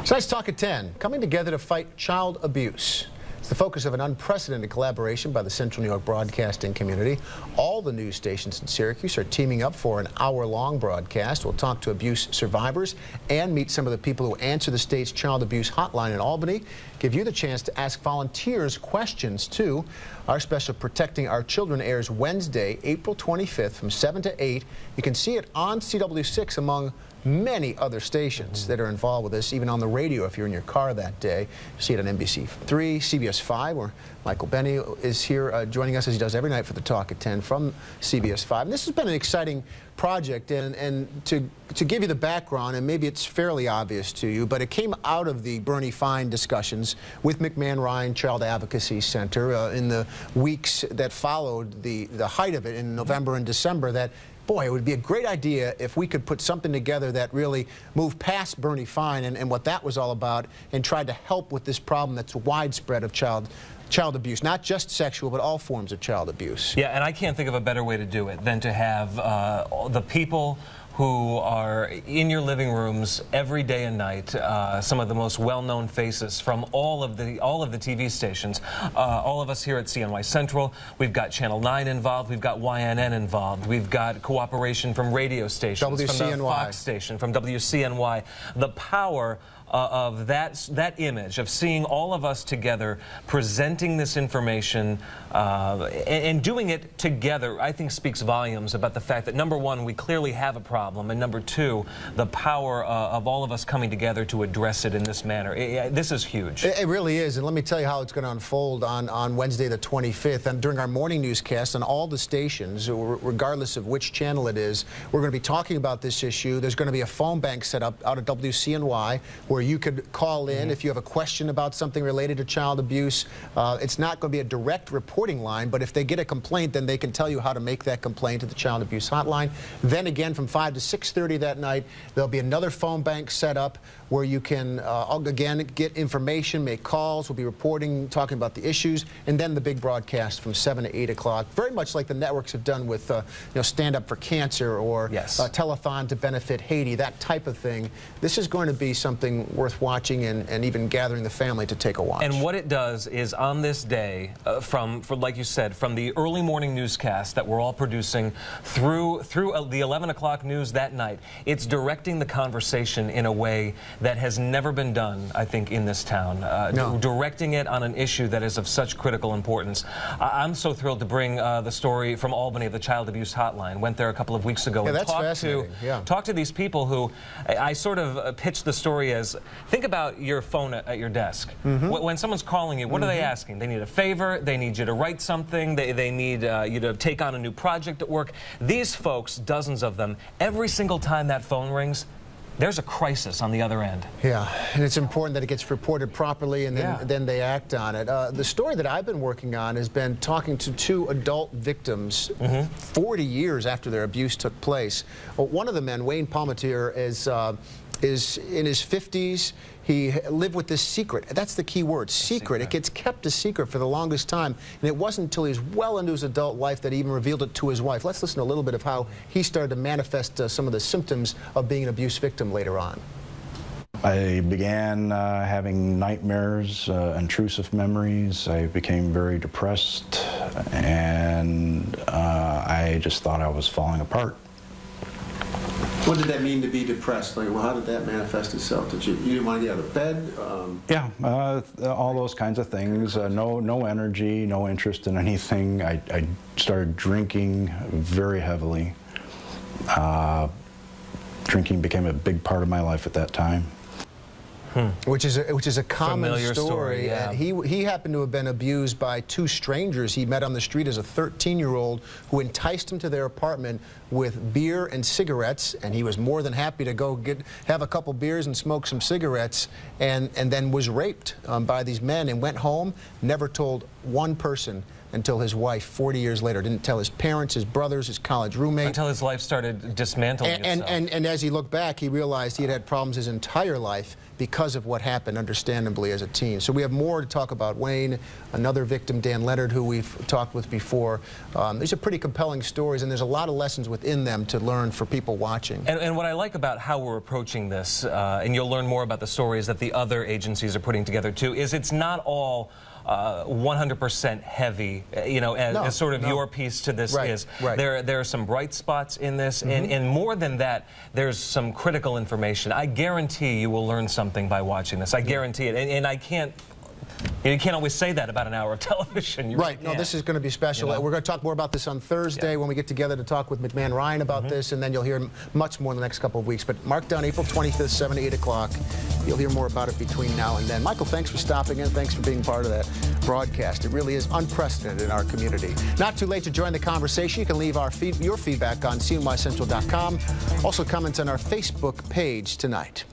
Tonight's Talk at 10, coming together to fight child abuse. It's the focus of an unprecedented collaboration by the Central New York broadcasting community. All the news stations in Syracuse are teaming up for an hour-long broadcast. We'll talk to abuse survivors and meet some of the people who answer the state's child abuse hotline in Albany. Give you the chance to ask volunteers questions, too. Our special Protecting Our Children airs Wednesday, April 25th from 7 to 8. You can see it on CW6 among many other stations that are involved with this, even on the radio if you're in your car that day. You see it on NBC3, CBS 5, where Michael Benny is here joining us as he does every night for the Talk at 10 from CBS 5. And this has been an exciting project, and to give you the background, and maybe it's fairly obvious to you, but it came out of the Bernie Fine discussions with McMahon Ryan Child Advocacy Center in the weeks that followed the height of it in November and December, that boy, it would be a great idea if we could put something together that really moved past Bernie Fine and what that was all about, and tried to help with this problem that's widespread of child abuse, not just sexual, but all forms of child abuse. Yeah, and I can't think of a better way to do it than to have the people who are in your living rooms every day and night, some of the most well-known faces from all of the TV stations, all of us here at CNY Central. We've got Channel 9 involved, we've got YNN involved, we've got cooperation from radio stations, WCNY. from the Fox station, from WCNY. The power of that image of seeing all of us together presenting this information and doing it together, I think speaks volumes about the fact that, number one, we clearly have a problem, and number two, the power of all of us coming together to address it in this manner. This is huge. It really is, and let me tell you how it's going to unfold on Wednesday the 25th. And during our morning newscast on all the stations, regardless of which channel it is, we're going to be talking about this issue. There's going to be a phone bank set up out of WCNY where you could call in if you have a question about something related to child abuse. It's not going to be a direct reporting line, but if they get a complaint, then they can tell you how to make that complaint to the child abuse hotline. Then again, from 5 to 6:30 that night, there'll be another phone bank set up where you can, again, get information, make calls. We'll be reporting, talking about the issues, and then the big broadcast from 7 to 8 o'clock, very much like the networks have done with Stand Up for Cancer or Telethon to benefit Haiti, that type of thing. This is going to be something worth watching, and even gathering the family to take a watch. And what it does is, on this day, like you said, from the early morning newscast that we're all producing through the 11 o'clock news that night, it's directing the conversation in a way that has never been done, I think, in this town. Directing it on an issue that is of such critical importance. I'm so thrilled to bring the story from Albany of the Child Abuse Hotline. Went there a couple of weeks ago and talked to these people who I sort of pitched the story as, think about your phone at your desk. When someone's calling you, what are they asking? They need a favor, they need you to write something, they need you to take on a new project at work. These folks, dozens of them, every single time that phone rings, there's a crisis on the other end. Yeah, and it's important that it gets reported properly, and then they act on it. The story that I've been working on has been talking to two adult victims 40 years after their abuse took place. Well, one of the men, Wayne Palmatier, is in his 50s. He lived with this secret. That's the key word, secret. It gets kept a secret for the longest time, and it wasn't until he was well into his adult life that he even revealed it to his wife. Let's listen to a little bit of how he started to manifest some of the symptoms of being an abuse victim later on. I began having nightmares, intrusive memories. I became very depressed, and I just thought I was falling apart. What did that mean to be depressed? Like, well, how did that manifest itself? You didn't want to get out of bed? Yeah, all those kinds of things. No energy, no interest in anything. I started drinking very heavily. Drinking became a big part of my life at that time. Which is a common familiar story. Yeah. And he happened to have been abused by two strangers he met on the street as a 13-year-old who enticed him to their apartment with beer and cigarettes, and he was more than happy to go have a couple beers and smoke some cigarettes, and then was raped by these men and went home, never told one person. until his wife, 40 years later, didn't tell his parents, his brothers, his college roommate. Until his life started dismantling itself. And as he looked back, he realized he had had problems his entire life because of what happened, understandably, as a teen. So we have more to talk about Wayne, another victim, Dan Leonard, who we've talked with before. These are pretty compelling stories, and there's a lot of lessons within them to learn for people watching. And what I like about how we're approaching this, and you'll learn more about the stories that the other agencies are putting together too, is it's not all 100% heavy, you know, as sort of your piece to this is. Right. There are some bright spots in this, and more than that, there's some critical information. I guarantee you will learn something by watching this. I guarantee it. And I can't. You can't always say that about an hour of television. You right. No, this is going to be special. You know? We're going to talk more about this on Thursday when we get together to talk with McMahon Ryan about this, and then you'll hear much more in the next couple of weeks. But mark down April 25th, 7 to 8 o'clock. You'll hear more about it between now and then. Michael, thanks for stopping in. Thanks for being part of that broadcast. It really is unprecedented in our community. Not too late to join the conversation. You can leave your feedback on CNYCentral.com. Also, comments on our Facebook page tonight.